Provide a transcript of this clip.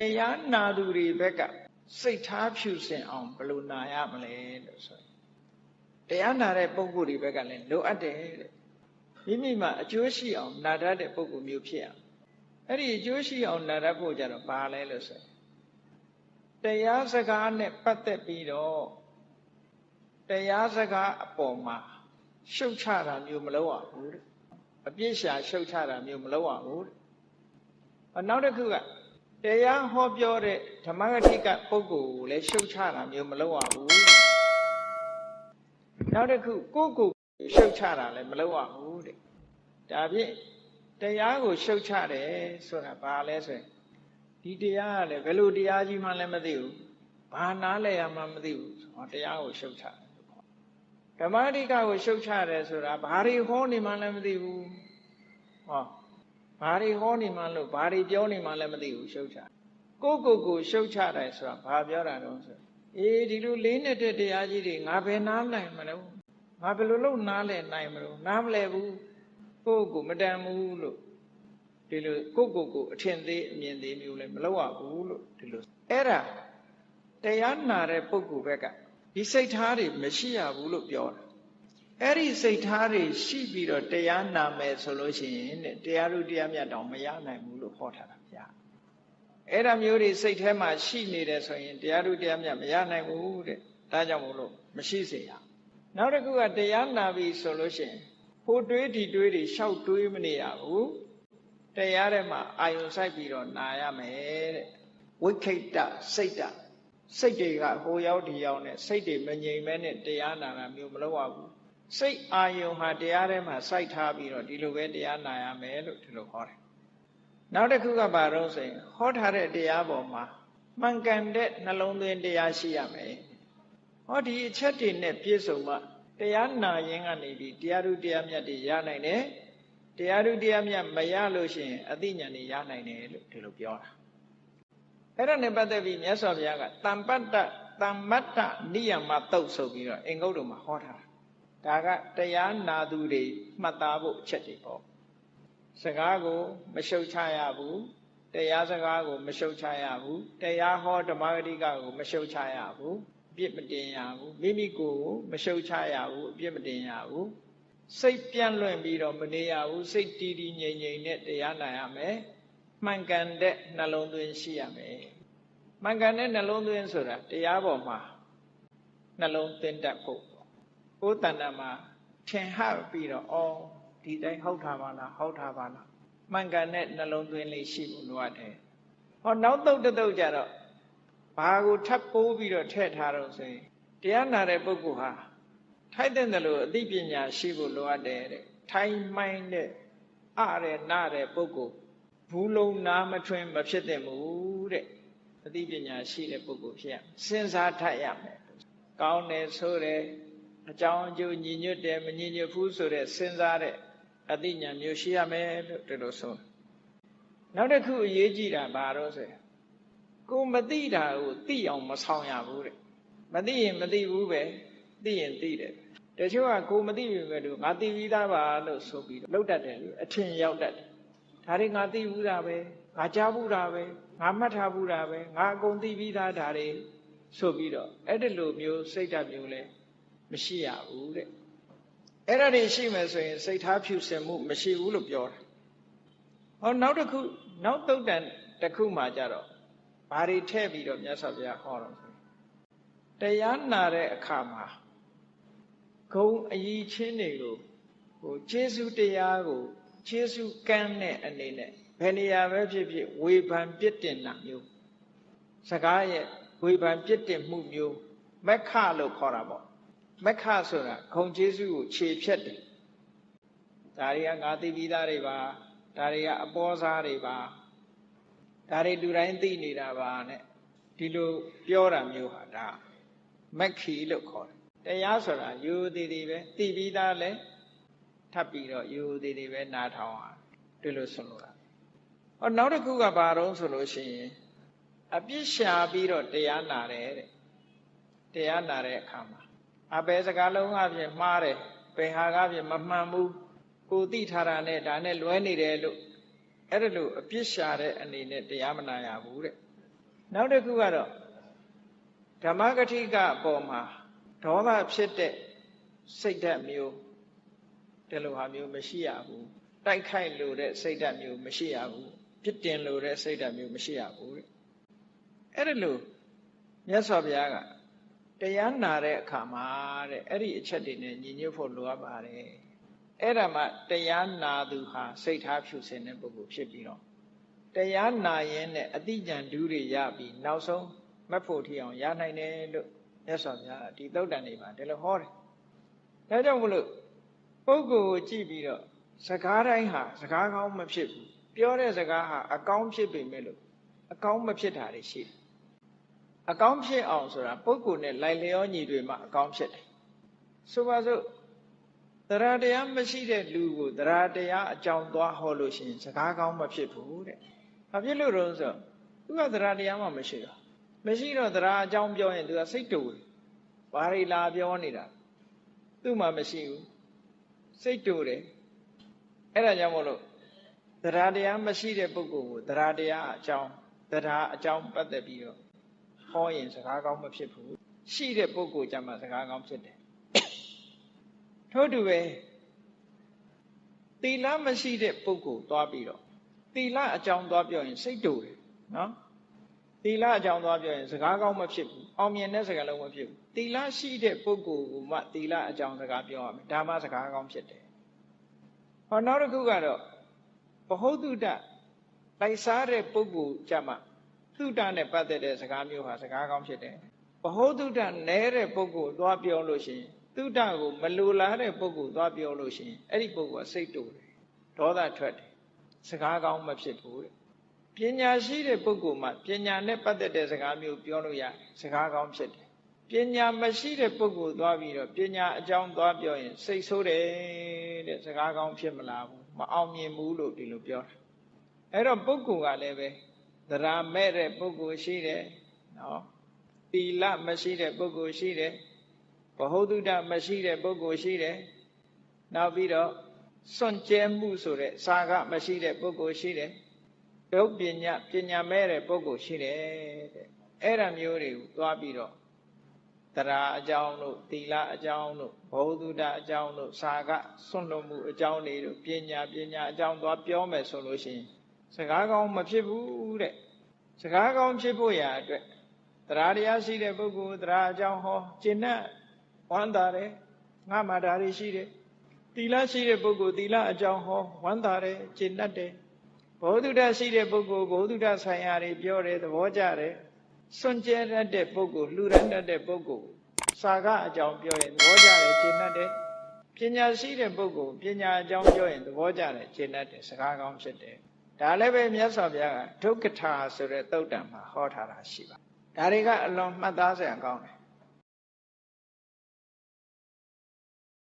တရားနာသူတွေဘက်ကစိတ်ထားဖြူစင်အောင်ဘယ်လိုနာရမလဲလို့ဆိုတရားနာတဲ့ပုဂ္ဂိုလ်တွေဘက်ကလည်းလိုအပ်တယ်တဲ့မိမိမှာအကျိုးရှိအောင်နာတတ်တဲ့ပုဂ္ဂိုလ်မျိုးဖြစ်အောင်အဲ့ဒီအကျိုးရှိအောင်နာတတ်ဖို့ကြတော့ဘာလဲလို့ဆိုတရားစကားနဲ့ပတ်သက်ပြီးတော့တရားစကားအပေါ်မှာရှုတ်ချတာမျိုးမလုပ်ရဘူးတဲ့အပြစ်ရှာရှုတ်ချတာမျိုးမလုပ်ရဘူးတဲ့နောက်တစ်ခုကတရားဟောပြောတဲ့ဓမ္မဂတိကပုဂ္ဂိုလ်ကိုလည်းရှုတ်ချတာမျိုးမလုပ်ရဘူးနောက်တစ်ခုကိုယ့်ကိုယ်ရှုတ်ချတာလည်းမလုပ်ရဘူးတဲ့ဒါဖြင့်တရားကိုရှုတ်ချတယ်ဆိုတာဘာလဲဆိုရင်ဒီတရားကလည်းဘယ်လိုတရားကြီးမှလည်းမသိဘူးဘာနားလဲရမှမသိဘူးတရားကိုရှုတ်ချတယ်ဓမ္မဂတိကကိုရှုတ်ချတယ်ဆိုတာဘာတွေဟောနေမှလည်းမသိဘူးဘာတွေဟောနေမှလို့ဘာတွေပြောနေမှလည်းမသိဘူးရှုတ်ချကိုယ်ရှုတ်ချတယ်ဆိုတာဘာပြောတာတော့ဆိုဒီလိုလေးနေတဲ့တရားကြီးတွေငါဘယ်နားနိုင်မလို့ငါဘယ်လိုလုပ်နားလဲနိုင်မလို့နားမလဲဘူးကိုယ်မတန်ဘူးလို့ဒီလိုကိုယ်အထင်သေးအမြင်သေးမျိုးလည်းမလုပ်ရဘူးလို့ဒီလိုအဲ့ဒါတရားနာတဲ့ပုဂ္ဂိုလ်ဘက်ကဒီစိတ်ထားတွေမရှိရဘူးလို့ပြောတာအဲ့ဒီစိတ်ထားတွေရှိပြီးတော့တရားနာမယ်ဆိုလို့ရှိရင်တဲ့တရားတို့တရားမြတ်တောင်မရနိုင်ဘူးလို့ဟောထားတာဗျာအဲ့ဒါမျိုးတွေစိတ်ထဲမှာရှိနေတယ်ဆိုရင်တရားတို့တရားမြတ်မရနိုင်ဘူးတဲ့ဒါကြောင့်မို့လို့မရှိစေရနောက်တစ်ခုကတရားနာပြီဆိုလို့ရှိရင်ဟိုတွေးဒီတွေးတွေရှောက်တွေးမနေရဘူးတရားထဲမှာအာယုံစိုက်ပြီးတော့နာရမယ်တဲ့ဝိခိတစိတ်တွေကဟိုရောက်ဒီရောက်နဲ့စိတ်တွေမငြိမ်မဲနဲ့တရားနာတာမျိုးမလုပ်ရဘူးစိတ်အာယုံဟာတရားထဲမှာစိုက်ထားပြီးတော့ဒီလိုပဲတရားနာရမယ်လို့ဒီလိုဟောတယ်နောက်တစ်ခုကဘာလို့ဆိုရင်ဟောထားတဲ့တရားပေါ်မှာမှန်ကန်တဲ့နှလုံးသွင်းတရားရှိရမယ်ဟောဒီအချက်တွေနဲ့ပြည့်စုံမှတရားနာရင်ကနေပြီးတရားတို့တရားမြတ်တွေရနိုင်တယ်တရားတို့တရားမြတ်မရလို့ရှိရင်အသိဉာဏ်တွေရနိုင်တယ်လို့ဒီလိုပြောတာအဲ့ဒါနဲ့ပတ်သက်ပြီးမြတ်စွာဘုရားကတမ္ပတ္တနိယမတုတ်ဆိုပြီးတော့အင်္ဂုတ္တမှာဟောထားတာဒါကတရားနာသူတွေမှတ်သားဖို့အချက်တွေပေါ့စကားကိုမရှုတ်ချရဘူးတရားစကားကိုမရှုတ်ချရဘူးတရားဟောဓမ္မဂတိကကိုမရှုတ်ချရဘူးအပြစ်မတင်ရဘူးမိမိကိုယ်ကိုမရှုတ်ချရဘူးအပြစ်မတင်ရဘူးစိတ်ပြန့်လွင့်ပြီးတော့မနေရဘူးစိတ်တည်တည်ငြိမ်ငြိမ်နဲ့တရားနာရမယ်မှန်ကန်တဲ့နှလုံးသွင်းရှိရမယ်မှန်ကန်တဲ့နှလုံးသွင်းဆိုတာတရားပေါ်မှာနှလုံးသွင်းတတ်ဖို့ကိုယ်တဏ္ဍာမှာထင်ဟပြီးတော့ဒီတိုင်းဟုတ်တာပါလားမှန်ကန်တဲ့နှလုံးသွင်းလေးရှိဖို့လိုအပ်တယ်နောက်တုတ်ကြတော့ဘာကိုထပ်ပိုးပြီးတော့ထည့်ထားတော့ဆိုရင်တရားနာတဲ့ပုဂ္ဂိုလ်ဟာထိုက်တဲ့လို့အသိပညာရှိဖို့လိုအပ်တယ်တဲ့ထိုင်မှိုင်းတဲ့နာတဲ့ပုဂ္ဂိုလ်ဘူးလုံးနာမထွင်မဖြစ်သင့်ဘူးတဲ့အသိပညာရှိတဲ့ပုဂ္ဂိုလ်ဖြစ်ရစဉ်းစားထပ်ရမယ်ကောင်းတယ်ဆိုတဲ့အကြောင်းအကျိုးညီညွတ်တယ်မညီညွတ်ဘူးဆိုတဲ့စဉ်းစားတဲ့အသိဉာဏ်မျိုးရှိရမယ်လို့ဒီလိုဆိုနောက်တစ်ခုအရေးကြီးတာဘာလို့ဆိုကိုမသိတာကိုသိအောင်မဆောင်ရဘူးတဲ့မသိရင်မသိဘူးပဲသိရင်သိတယ်တချို့ကကိုမသိပြီပဲလို့ငါသိပြီးသားပါလို့ဆိုပြီးတော့လှုပ်တတ်တယ်အထင်ရောက်တတ်တယ်ဒါတွေငါသိဘူးတာပဲငါကြားဘူးတာပဲငါမှတ်ထားဘူးတာပဲငါအကုန်သိပြီးသားဒါတွေဆိုပြီးတော့အဲ့ဒီလိုမျိုးစိတ်ဓာတ်မျိုးလဲမရှိရဘူးတဲ့အဲ့ဒါတွေရှိမယ်ဆိုရင်စိတ်ထားဖြူစင်မှုမရှိဘူးလို့ပြောတာနောက်တစ်ခုနောက်တုတ်တန်တစ်ခုမှကြတော့ဘာတွေထည့်ပြီးတော့မြတ်စွာဘုရားဟောတော့တရားနာတဲ့အခါမှာဂုံအည်ချင်းတွေကိုကျေးဇူးတရားကိုကျေးဇူးကမ်းတဲ့အနေနဲ့ဘယ်နေရာပဲဖြစ်ဖြစ်ဝေဖန်ပြစ်တင်တာမျိုးစကားရဲ့ဝေဖန်ပြစ်တင်မှုမျိုးမက္ခလို့ခေါ်တာပေါ့မက္ခဆိုတာဂုံကျေးဇူးကိုခြေဖြတ်တယ်ဒါတွေကငါသိပြီးသားတွေပါဒါတွေကအပေါ်စားတွေပါဒါတွေလူတိုင်းသိနေတာပါနဲ့ဒီလိုပြောတာမျိုးဟာဒါမက္ခီလို့ခေါ်တယ်တရားဆိုတာရိုးသေးသေးပဲသိပြီးသားလဲထပ်ပြီးတော့ရိုးသေးသေးပဲနားထောင်ရဒီလိုဆိုလိုတာနောက်တစ်ခုကဘာတော့ဆိုလို့ရှိရင်အပြစ်ရှာပြီးတော့တရားနာတယ်တဲ့တရားနာတဲ့အခါမှာဘယ်စကားလုံးအပြင်မှားတယ်ဘယ်ဟာကပြင်မမှန်ဘူးကိုသိထားတာနဲ့ဒါနဲ့လွဲနေတယ်လို့အဲ့ဒါလို့အပြစ်ရှာတဲ့အနေနဲ့တရားမနာရဘူးတဲ့ နောက်တစ်ခုကတော့ဓမ္မဂတိကအပေါ်မှာဒေါသဖြစ်တဲ့စိတ်ဓာတ်မျိုးဒီလိုဟာမျိုးမရှိရဘူးတိုက်ခိုက်လို့တဲ့စိတ်ဓာတ်မျိုးမရှိရဘူးပြစ်တင်လို့တဲ့စိတ်ဓာတ်မျိုးမရှိရဘူးတဲ့အဲ့ဒါလို့မြတ်စွာဘုရားကတရားနာတဲ့အခါမှာတဲ့အဲ့ဒီအချက်တွေနဲ့ညီညွတ်ဖို့လိုအပ်ပါတယ်အဲ့ဒါမှတရားနာသူဟာစိတ်ထားဖြူစင်တဲ့ပုဂ္ဂိုလ်ဖြစ်ပြီးတော့တရားနာရင်နဲ့အတိဉာဏ်ဓုတွေရပြီးနောက်ဆုံးမတ်ဖို့ထီအောင်ရနိုင်တယ်လို့မြတ်စွာဘုရားဒီသုတ်တန်တွေမှာဒီလိုဟောတယ်ဒါကြောင့်မလို့ပုဂ္ဂိုလ်ကိုကြည့်ပြီးတော့စကားတိုင်းဟာစကားကောင်းမဖြစ်ဘူးပြောတဲ့စကားဟာအကောင်းဖြစ်ပေမဲ့လို့အကောင်းမဖြစ်တာတွေရှိတယ်အကောင်းဖြစ်အောင်ဆိုတာပုဂ္ဂိုလ်နဲ့လိုက်လျောညီတွေမှအကောင်းဖြစ်တယ်ဆိုပါစို့တရားတရားမရှိတဲ့လူကိုတရားတရားအကြောင်းသွားဟောလို့ရှိရင်စကားကောင်းမဖြစ်ဘူးတဲ့ဘာဖြစ်လို့လဲဆိုတော့သူကတရားတရားမှမရှိတော့တရားအကြောင်းပြောရင်သူကစိတ်တူတယ်ဘာတွေလာပြောနေတာသူ့မှာမရှိဘူးစိတ်တူတယ်အဲ့ဒါကြောင့်မို့လို့တရားတရားမရှိတဲ့ပုဂ္ဂိုလ်ကိုတရားတရားအကြောင်းပတ်သက်ပြီးတော့ဟောရင်စကားကောင်းမဖြစ်ဘူးရှိတဲ့ပုဂ္ဂိုလ်ကြမှာစကားကောင်းဖြစ်တယ်ထို့တူပဲသီလမရှိတဲ့ပုဂ္ဂိုလ်သွားပြီးတော့သီလအကြောင်းသွားပြောရင်စိတ်တူတယ်နော်သီလအကြောင်းသွားပြောရင်စကားကောင်းမဖြစ်ဘူးအောင်မြင်တဲ့စကားလုံးမဖြစ်ဘူးသီလရှိတဲ့ပုဂ္ဂိုလ်ကမှသီလအကြောင်းစကားပြောရမယ်ဒါမှစကားကောင်းဖြစ်တယ်ဟောနောက်တစ်ခုကတော့ဘဟုတုတလိုက်စားတဲ့ပုဂ္ဂိုလ်ကြမှာသုတနဲ့ပတ်သက်တဲ့စကားမျိုးဟာစကားကောင်းဖြစ်တယ်ဘဟုတုတနဲတဲ့ပုဂ္ဂိုလ်သွားပြောလို့ရှိရင်သုတကိုမလိုလားတဲ့ပုဂ္ဂိုလ်သွားပြောလို့ရှိရင်အဲ့ဒီပုဂ္ဂိုလ်ကစိတ်တူတယ်ဒေါသထွက်တယ်စကားကောင်းမဖြစ်ဘူးတဲ့ပညာရှိတဲ့ပုဂ္ဂိုလ်မှာပညာနဲ့ပတ်သက်တဲ့စကားမျိုးပြောလို့ရတယ်စကားကောင်းဖြစ်တယ်ပညာမရှိတဲ့ပုဂ္ဂိုလ်သွားပြီးတော့ပညာအကြောင်းသွားပြောရင်စိတ်ဆိုးတယ်တဲ့စကားကောင်းဖြစ်မလာဘူးမအောင်မြင်ဘူးလို့ဒီလိုပြောတာအဲ့တော့ပုဂ္ဂိုလ်ကလည်းပဲသရမဲ့တဲ့ပုဂ္ဂိုလ်ရှိတယ်နော်သီလမရှိတဲ့ပုဂ္ဂိုလ်ရှိတယ်ဘဟုတုတမရှိတဲ့ပုဂ္ဂိုလ်ရှိတယ်နောက်ပြီးတော့စွန့်ကြဲမှုဆိုတဲ့စာကမရှိတဲ့ပုဂ္ဂိုလ်ရှိတယ်ဒုပညာမဲ့တဲ့ပုဂ္ဂိုလ်ရှိတယ်တဲ့အဲ့ဒါမျိုးတွေကိုသွားပြီးတော့တရားအကြောင်းတို့သီလအကြောင်းတို့ဘဟုတုတအကြောင်းတို့စာကစွန့်လွတ်မှုအကြောင်းတွေတို့ပညာအကြောင်းသွားပြောမယ်ဆိုလို့ရှိရင်စကားကောင်းမဖြစ်ဘူးတဲ့စကားကောင်းဖြစ်ဖို့ရာအတွက်တရားတရားရှိတဲ့ပုဂ္ဂိုလ်တရားအကြောင်းဟောကျင့်တဲ့ဝမ်းသာတယ်ငါမှဒါတွေရှိတယ်သီလရှိတဲ့ပုဂ္ဂိုလ်သီလအကြောင်းဟောဝမ်းသာတယ်ကျင့်တတ်တယ်ဘဝတုဒ္ဒရှိတဲ့ပုဂ္ဂိုလ်ဘဝတုဒ္ဒဆိုင်ရာတွေပြောတယ်သဘောကျတယ်စွန့်ကြဲတတ်တဲ့ပုဂ္ဂိုလ်လှူဒန်းတတ်တဲ့ပုဂ္ဂိုလ်စာကအကြောင်းပြောရင်သဘောကျတယ်ကျင့်တတ်တယ်ပညာရှိတဲ့ပုဂ္ဂိုလ်ပညာအကြောင်းပြောရင်သဘောကျတယ်ကျင့်တတ်တယ်စကားကောင်းဖြစ်တယ်ဒါလည်းပဲမြတ်စွာဘုရားကဒုက္ခထာဆိုတဲ့သုတ်တံမှာဟောထားတာရှိပါဒါတွေကအလွန်မှတ်သားစရာကောင်းတယ်